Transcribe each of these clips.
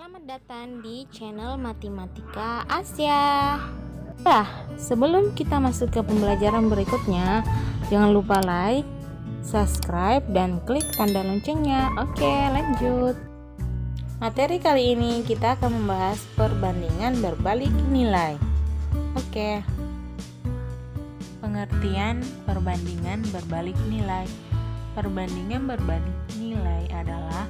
Selamat datang di channel Matematika Asia. Nah, sebelum kita masuk ke pembelajaran berikutnya, jangan lupa like, subscribe, dan klik tanda loncengnya. Oke, lanjut. Materi kali ini kita akan membahas perbandingan berbalik nilai. Oke. Pengertian perbandingan berbalik nilai. Perbandingan berbalik nilai adalah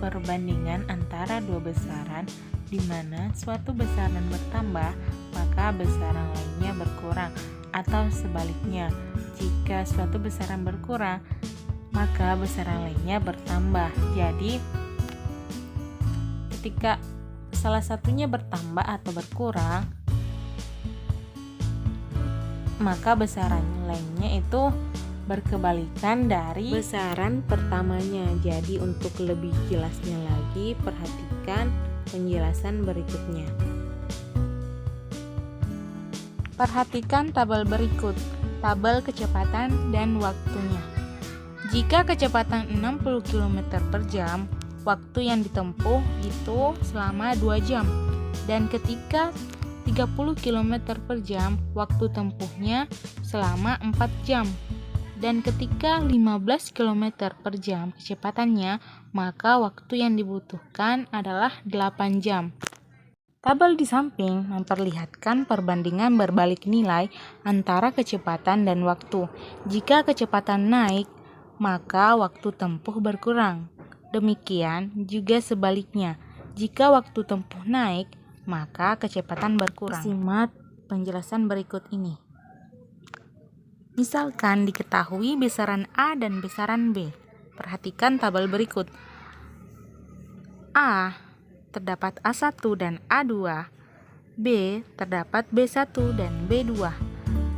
perbandingan antara dua besaran di mana suatu besaran bertambah maka besaran lainnya berkurang, atau sebaliknya, jika suatu besaran berkurang maka besaran lainnya bertambah. Jadi ketika salah satunya bertambah atau berkurang maka besaran lainnya itu berkebalikan dari besaran pertamanya. Jadi untuk lebih jelasnya lagi, perhatikan penjelasan berikutnya. Perhatikan tabel berikut, tabel kecepatan dan waktunya. Jika kecepatan 60 km per jam, waktu yang ditempuh itu selama 2 jam. Dan ketika 30 km per jam, waktu tempuhnya selama 4 jam. Dan ketika 15 km per jam kecepatannya, maka waktu yang dibutuhkan adalah 8 jam. Tabel di samping memperlihatkan perbandingan berbalik nilai antara kecepatan dan waktu. Jika kecepatan naik, maka waktu tempuh berkurang. Demikian juga sebaliknya, jika waktu tempuh naik, maka kecepatan berkurang. Simak penjelasan berikut ini. Misalkan diketahui besaran A dan besaran B. Perhatikan tabel berikut. A terdapat A1 dan A2. B terdapat B1 dan B2.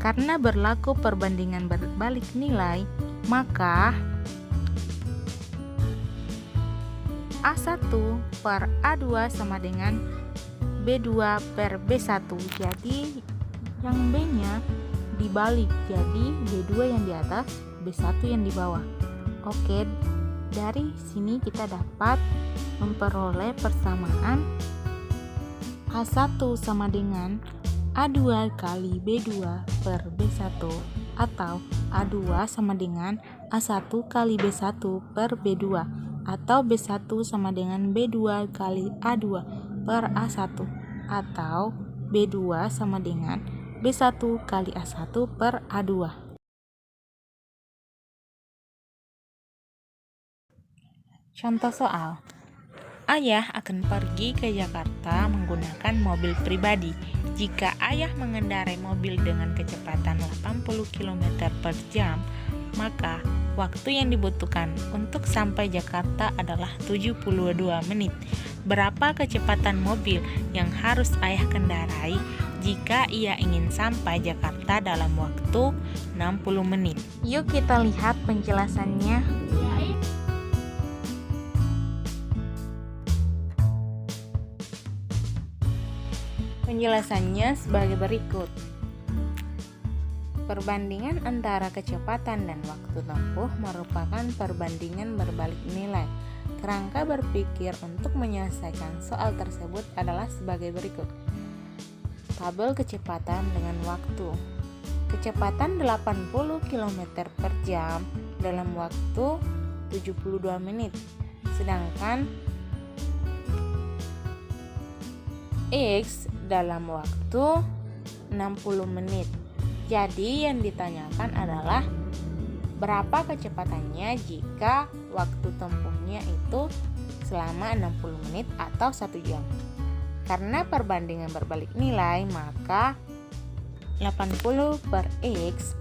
Karena berlaku perbandingan berbalik nilai, maka A1 per A2 sama dengan B2 per B1. Jadi yang B-nya dibalik, jadi B2 yang di atas, B1 yang di bawah. Oke, dari sini kita dapat memperoleh persamaan A1 sama dengan A2 kali B2 per B1, atau A2 sama dengan A1 kali B1 per B2, atau B1 sama dengan B2 kali A2 per A1, atau B2 sama dengan B1 kali A1 per A2. Contoh soal. Ayah akan pergi ke Jakarta menggunakan mobil pribadi. Jika ayah mengendarai mobil dengan kecepatan 80 km per jam, maka waktu yang dibutuhkan untuk sampai Jakarta adalah 72 menit. Berapa kecepatan mobil yang harus ayah kendarai jika ia ingin sampai Jakarta dalam waktu 60 menit? Yuk kita lihat penjelasannya. Penjelasannya sebagai berikut. Perbandingan antara kecepatan dan waktu tempuh merupakan perbandingan berbalik nilai. Kerangka berpikir untuk menyelesaikan soal tersebut adalah sebagai berikut. Tabel kecepatan dengan waktu. Kecepatan 80 km per jam dalam waktu 72 menit. Sedangkan X dalam waktu 60 menit. Jadi yang ditanyakan adalah berapa kecepatannya jika waktu tempuhnya itu selama 60 menit atau 1 jam. Karena perbandingan berbalik nilai, maka 80 per X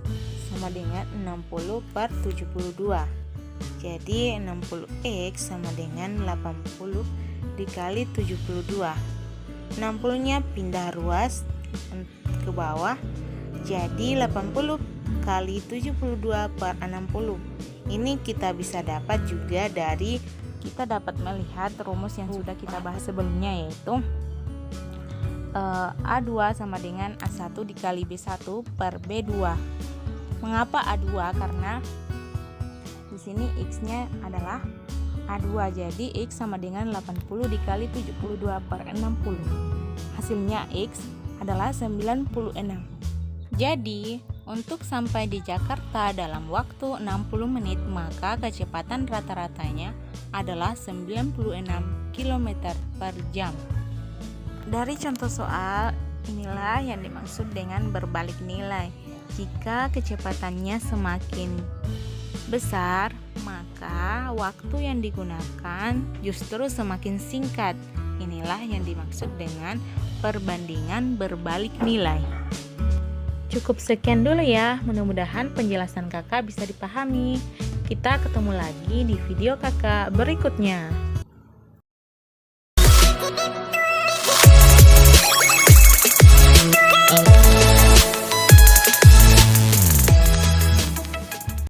sama dengan 60 per 72. Jadi 60X sama dengan 80 dikali 72. 60-nya pindah ruas ke bawah, jadi 80 kali 72 per 60. Ini kita bisa dapat juga dari kita dapat melihat rumus yang sudah kita bahas sebelumnya, yaitu A2 sama dengan A1 dikali B1 per B2. Mengapa A2? Karena di sini X-nya adalah A2. Jadi X sama dengan 80 dikali 72 per 60. Hasilnya X adalah 96. Jadi untuk sampai di Jakarta dalam waktu 60 menit, maka kecepatan rata-ratanya adalah 96 km per jam. Dari contoh soal, inilah yang dimaksud dengan berbalik nilai. Jika kecepatannya semakin besar, maka waktu yang digunakan justru semakin singkat. Inilah yang dimaksud dengan perbandingan berbalik nilai. Cukup sekian dulu ya, mudah-mudahan penjelasan kakak bisa dipahami. Kita ketemu lagi di video kakak berikutnya.